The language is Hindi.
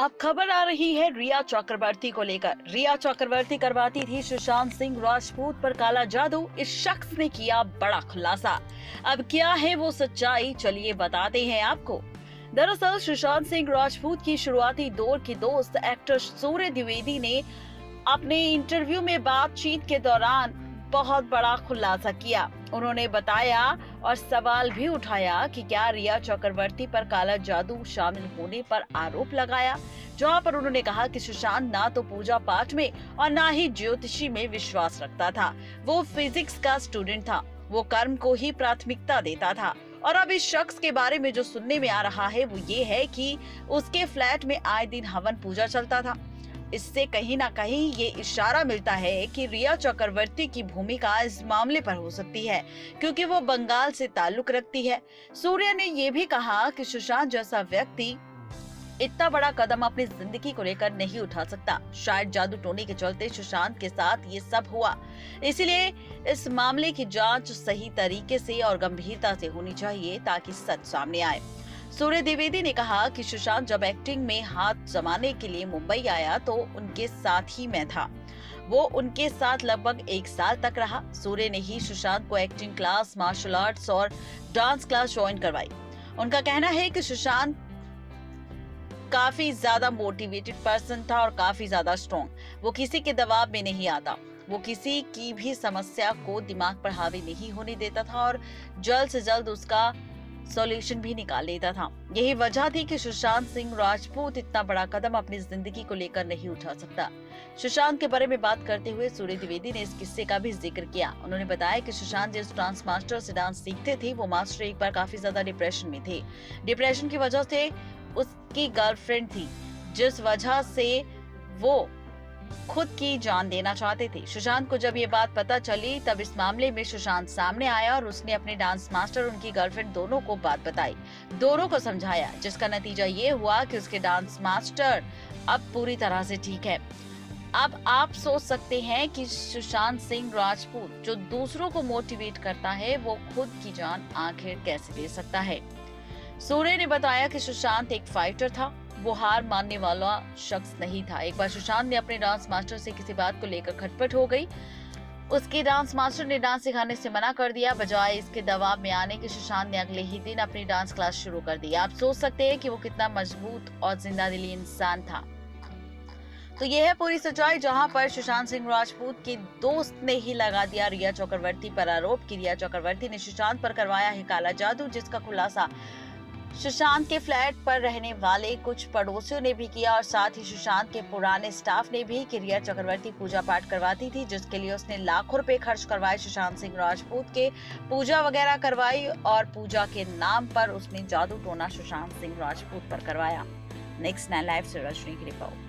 अब खबर आ रही है रिया चक्रवर्ती को लेकर। रिया चक्रवर्ती करवाती थी सुशांत सिंह राजपूत पर काला जादू। इस शख्स ने किया बड़ा खुलासा। अब क्या है वो सच्चाई, चलिए बताते हैं आपको। दरअसल सुशांत सिंह राजपूत की शुरुआती दौर के दोस्त एक्टर सूर्य द्विवेदी ने अपने इंटरव्यू में बातचीत के दौरान बहुत बड़ा खुलासा किया। उन्होंने बताया और सवाल भी उठाया कि क्या रिया चक्रवर्ती पर काला जादू शामिल होने पर आरोप लगाया, जहां पर उन्होंने कहा कि सुशांत ना तो पूजा पाठ में और ना ही ज्योतिषी में विश्वास रखता था। वो फिजिक्स का स्टूडेंट था, वो कर्म को ही प्राथमिकता देता था। और अब इस शख्स के बारे में जो सुनने में आ रहा है वो ये है कि उसके फ्लैट में आए दिन हवन पूजा चलता था। इससे कहीं ना कहीं ये इशारा मिलता है कि रिया चक्रवर्ती की भूमिका इस मामले पर हो सकती है, क्योंकि वो बंगाल से ताल्लुक रखती है। सूर्य ने ये भी कहा कि सुशांत जैसा व्यक्ति इतना बड़ा कदम अपनी जिंदगी को लेकर नहीं उठा सकता। शायद जादू टोने के चलते सुशांत के साथ ये सब हुआ, इसलिए इस मामले की जांच सही तरीके से और गंभीरता से होनी चाहिए ताकि सच सामने आए। सूर्य द्विवेदी ने कहा कि सुशांत जब एक्टिंग में हाथ जमाने के लिए मुंबई आया तो उनके साथ ही मैं था। वो उनके साथ लगभग 1 साल तक रहा। सूर्य ने ही सुशांत को एक्टिंग क्लास, मार्शल आर्ट्स और डांस क्लास ज्वाइन करवाई। उनका कहना है कि सुशांत काफी ज्यादा मोटिवेटेड पर्सन था और काफी ज्यादा स्ट्रॉन्ग। वो किसी के दबाव में नहीं आता, वो किसी की भी समस्या को दिमाग पर हावी नहीं होने देता था और जल्द से जल्द उसका सॉल्यूशन भी निकाल लेता था। यही वजह थी कि सुशांत सिंह राजपूत इतना बड़ा कदम अपनी जिंदगी को लेकर नहीं उठा सकता। सुशांत के बारे में बात करते हुए सूर्य द्विवेदी ने इस किस्से का भी जिक्र किया। उन्होंने बताया कि सुशांत जिस डांस मास्टर से डांस सीखते थे, वो मास्टर एक बार काफी ज्यादा डिप्रेशन में थे। डिप्रेशन की वजह से उसकी गर्लफ्रेंड थी, जिस वजह से वो खुद की जान देना चाहते थे। सुशांत को जब ये बात पता चली तब इस मामले में सुशांत सामने आया और उसने अपने डांस मास्टर और उनकी गर्लफ्रेंड दोनों को बात बताई, दोनों को समझाया, जिसका नतीजा ये हुआ कि उसके डांस मास्टर अब पूरी तरह से ठीक है। अब आप सोच सकते हैं कि सुशांत सिंह राजपूत जो दूसरों को मोटिवेट करता है, वो खुद की जान आखिर कैसे दे सकता है। सूर्य ने बताया कि सुशांत एक फाइटर था, वो हार मानने वाला शख्स नहीं था। एक बार सुशांत ने अपने डांस मास्टर से किसी बात को लेकर खटपट हो गई। उसके डांस मास्टर ने डांस सिखाने से मना कर दिया। बजाय इसके दबाव में आने के सुशांत ने अगले ही दिन अपनी डांस क्लास शुरू कर दी। आप सोच सकते हैं कि वो कितना मजबूत और जिंदादिली इंसान था। तो ये है पूरी सच्चाई, जहां पर सुशांत सिंह राजपूत के दोस्त ने ही लगा दिया रिया चक्रवर्ती पर आरोप कि रिया चक्रवर्ती ने सुशांत पर करवाया है काला जादू, जिसका खुलासा सुशांत के फ्लैट पर रहने वाले कुछ पड़ोसियों ने भी किया और साथ ही सुशांत के पुराने स्टाफ ने भी कि रिया चक्रवर्ती पूजा पाठ करवाती थी, जिसके लिए उसने लाखों रुपए खर्च करवाए। सुशांत सिंह राजपूत के पूजा वगैरह करवाई और पूजा के नाम पर उसने जादू टोना सुशांत सिंह राजपूत पर करवाया। नेक्स्ट 9 लाइव से रजनी की रिपोर्ट।